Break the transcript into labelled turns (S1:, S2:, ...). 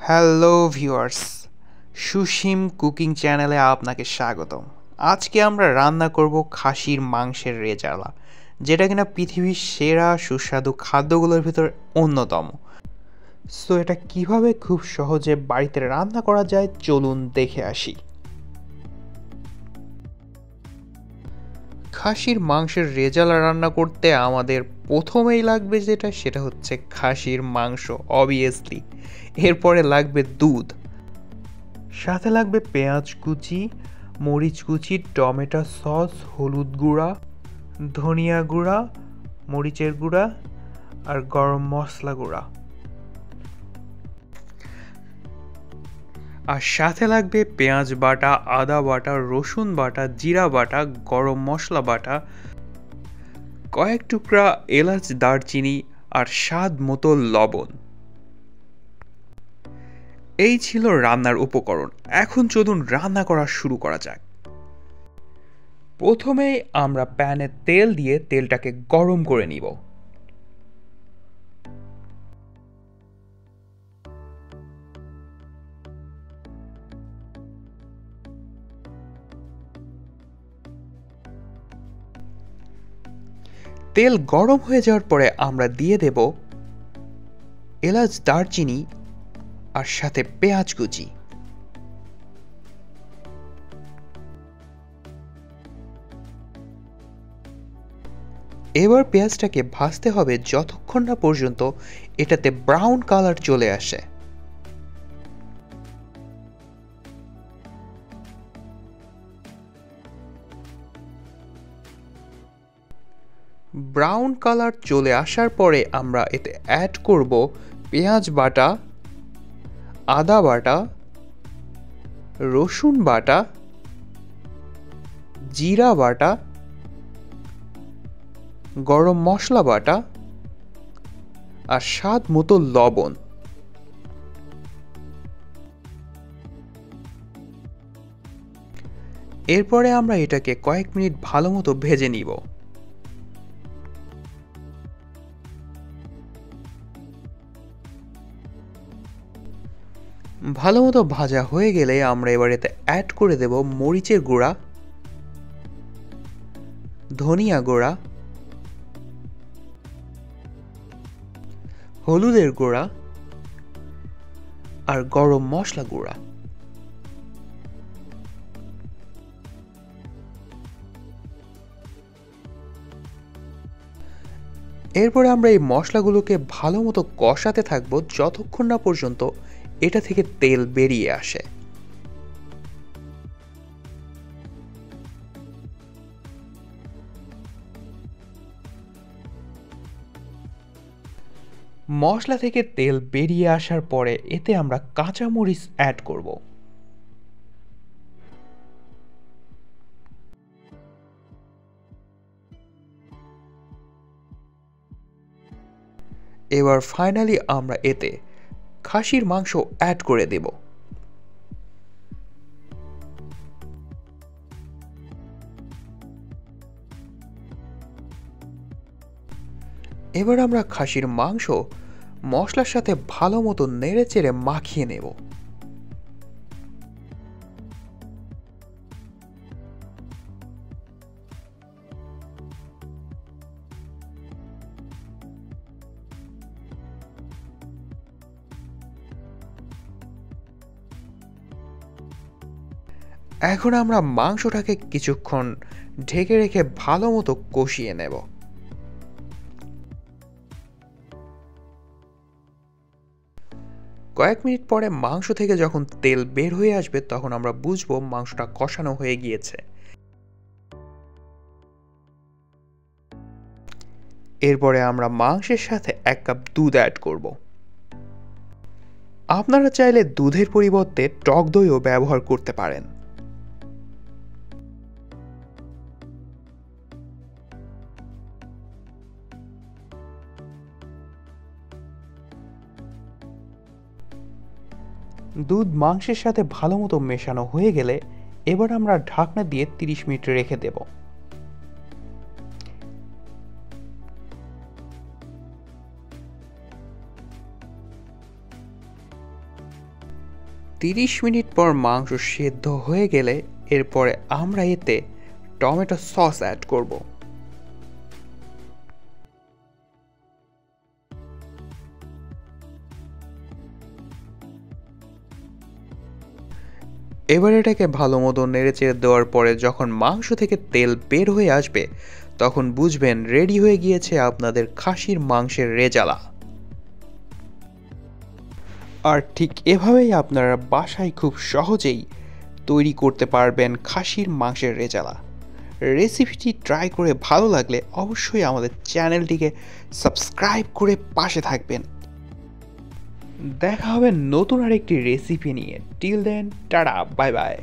S1: Hello viewers, সুশিম cooking চ্যানেলে আপনাকে স্বাগতম। আজকে আমরা রান্না করব খাসির মাংসের রেজালা, যেটা কিনা পৃথিবীর সেরা সুস্বাদু খাদ্যগুলোর ভিতর অন্যতম। সো এটা কিভাবে খুব সহজে বাড়িতে রান্না করা যায়, চলুন দেখে আসি। খাসির মাংসের রেজালা রান্না করতে আমাদের প্রথমেই লাগবে সেটা হচ্ছে খাসির মাংস, অবভিয়াসলি। এরপরে লাগবে দুধ, সাথে লাগবে পেঁয়াজ কুচি, মরিচ কুচি, টমেটো সস, হলুদ গুঁড়া, ধনিয়া গুঁড়া, মরিচের গুঁড়া আর গরম মশলা গুঁড়া। আর সাথে লাগবে পেঁয়াজ বাটা, আদা বাটা, রসুন বাটা, জিরা বাটা, গরম মশলা বাটা, কয়েক টুকরা এলাচ, দারচিনি আর স্বাদ মতো লবণ। এই ছিল রান্নার উপকরণ। এখন চলুন রান্না করা শুরু করা যাক। প্রথমেই আমরা প্যানে তেল দিয়ে তেলটাকে গরম করে নিব। তেল গরম হয়ে যাওয়ার পরে আমরা দিয়ে দেব এলাচ, দারচিনি আর সাথে পেঁয়াজ কুচি। এবার পেঁয়াজটাকে ভাজতে হবে যতক্ষণ না পর্যন্ত এটাতে ব্রাউন কালার চলে আসে। ব্রাউন কালার চলে আসার পরে আমরা এতে অ্যাড করব পেঁয়াজ বাটা, আদা বাটা, রসুন বাটা, জিরা বাটা, গরম মশলা বাটা আর স্বাদ মতো লবণ। এরপরে আমরা এটাকে কয়েক মিনিট ভালো মতো ভেজে নিব। ভালো মতো ভাজা হয়ে গেলে আমরা এবার এতে অ্যাড করে দেব মরিচের গুঁড়া, ধনিয়া গুঁড়া, হলুদের গুঁড়া আর গরম মশলা গুঁড়া। এরপরে আমরা এই মশলাগুলোকে ভালো মতো কষাতে থাকবো যতক্ষণ না পর্যন্ত এটা থেকে তেল বেরিয়ে আসে। মশলা থেকে তেল বেরিয়ে আসার পরে এতে আমরা কাঁচামরিচ অ্যাড করব। এবার ফাইনালি আমরা এতে খাসির মাংস অ্যাড করে দেব। এবার আমরা খাসির মাংস মশলার সাথে ভালো মতো নেড়ে চেড়ে মাখিয়ে নেব। এখন আমরা মাংসটাকে কিছুক্ষণ ঢেকে রেখে ভালো মতো কষিয়ে নেব। কয়েক মিনিট পরে মাংস থেকে যখন তেল বের হয়ে আসবে তখন আমরা বুঝবো মাংসটা কষানো হয়ে গিয়েছে। এরপরে আমরা মাংসের সাথে 1 কাপ দুধ অ্যাড করব। আপনারা চাইলে দুধের পরিবর্তে টক দইও ব্যবহার করতে পারেন। দুধ মাংসের সাথে ভালো মতো মেশানো হয়ে গেলে এবার আমরা ঢাকনা দিয়ে 30 মিনিট রেখে দেব। 30 মিনিট পর মাংস সেদ্ধ হয়ে গেলে এরপরে আমরা এতে টমেটো সস অ্যাড করব। এবার এটাকে ভালো মতো নেড়েচেড়ে দেওয়ার পরে যখন মাংস থেকে তেল বের হয়ে আসবে তখন বুঝবেন রেডি হয়ে গিয়েছে আপনাদের খাসির মাংসের রেজালা। আর ঠিক এভাবেই আপনারা বাসায় খুব সহজেই তৈরি করতে পারবেন খাসির মাংসের রেজালা। রেসিপিটি ট্রাই করে ভালো লাগলে অবশ্যই আমাদের চ্যানেলটিকে সাবস্ক্রাইব করে পাশে থাকবেন। দেখা হবে নতুন আরেকটি রেসিপি নিয়ে। Till then tata, bye by.